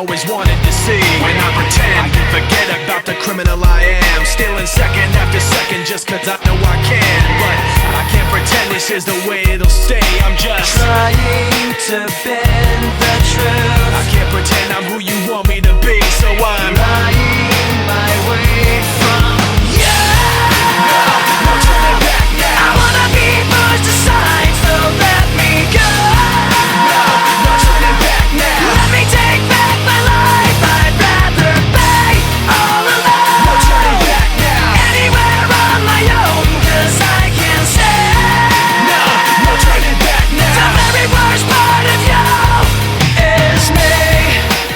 always wanted to see. When I pretend, forget about the criminal I am, stealing second after second just cause I know I can. But I can't pretend this is the way it'll stay. I'm just trying to bend the truth. I can't pretend I'm who you want me to be, so I'm lying my way from you. No turning back now. I wanna be pushed aside, so let me go. No turning back now. Let me take back my life. I'd rather be all alone. No turning back now. Anywhere on my own, cause I can say No turning back now. the very worst part of you is me.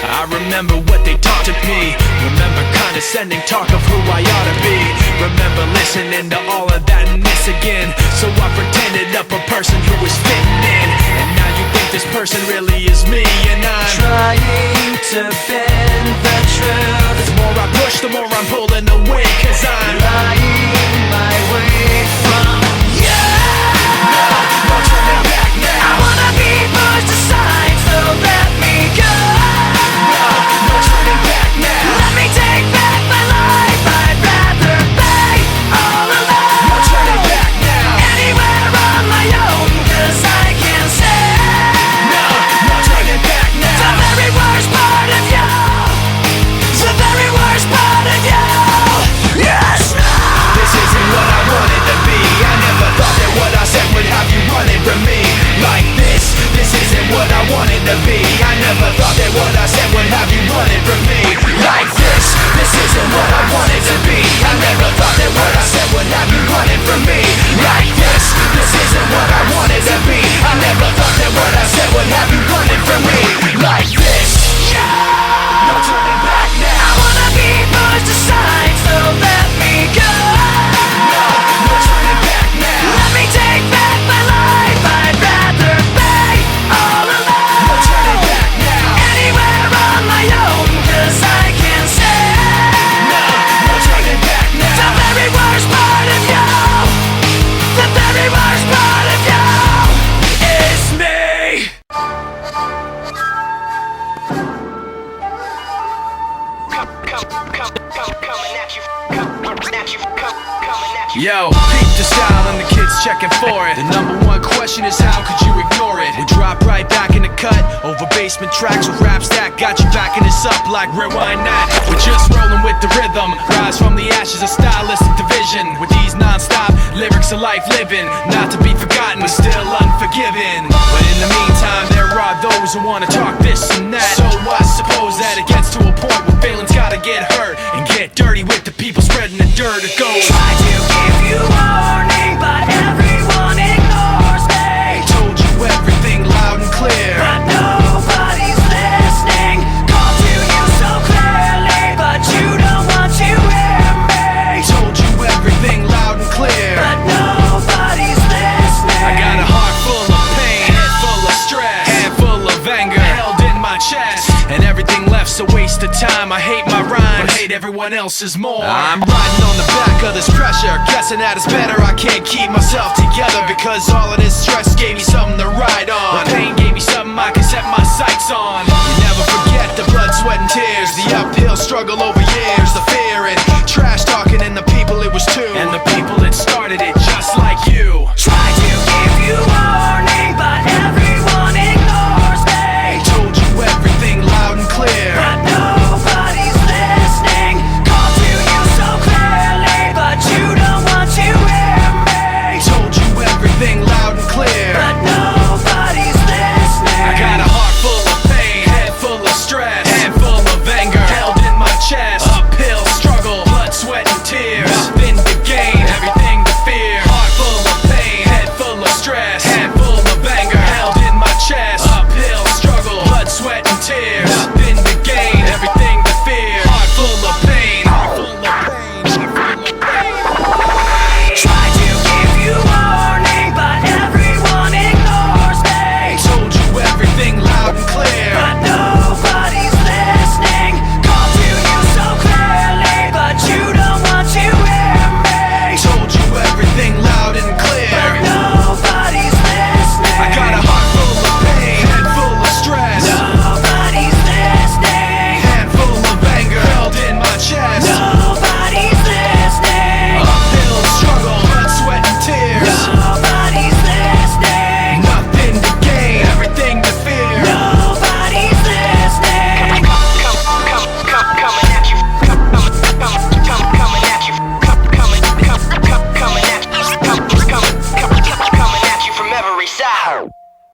I remember what they taught to me. Remember condescending talk of who I ought to be. Remember listening to all of that and this again. So I pretended up a person who was fitting in. And now you think this person really is me. And I'm trying to bend the truth. the more I push, the more I'm pulling away. Cause I'm lying my way from you. no turning back now. I wanna be pushed aside, so let me go. No turning back now. Let me take back my life. I'd rather be all alone. No turning back now. Anywhere on my own, cause I can say No turning back the now. very worst part of you. The very worst part of you. Yes. This isn't what I wanted to be. I never thought that what I said would have you running from me like this. This isn't what I wanted to be. I never thought that what I said would have you running from me like this. This isn't what I wanted to be. I never thought that what I said would have you running from me like this. This isn't what I wanted to be. I never thought that what I said would have you running from me like this. No turning back I now. wanna be pushed aside, so let me go. No turning back now. Let me take back my life. I'd rather be all No alone. turning back now. Anywhere on my own, cause I can say No turning back the now. very worst part of you. The very worst part of you is me. Yo, peep the style and the kids checking for it. The number one question is how could you ignore it? We drop right back in the cut over basement tracks with raps that got you backing us up like rewind that. We're just rolling with the rhythm, rise from the ashes of stylistic division. With these non-stop lyrics of life living, not to be forgotten but still unforgiven. But in the meantime there are those who wanna talk this and that. So I suppose that it gets to a point where feelings gotta get hurt and get dirty with the people spreading the dirt. It goes Try to give you warning, but everyone ignores me. told you everything loud and clear. But nobody's listening. Call to you so clearly, but you don't want to hear me. Told you everything loud and clear. But nobody's listening. I got a heart full of pain, head full of stress, hand full of anger held in my chest, and everything left's a waste of time. I hate my rhymes, but hate everyone else's more. I'm riding on the back of this pressure, guessing that it's better. I can't keep myself together because all of this stress gave me something to ride on. The pain gave me something I can set my sights on. You never forget the blood, sweat, and tears, the uphill struggle over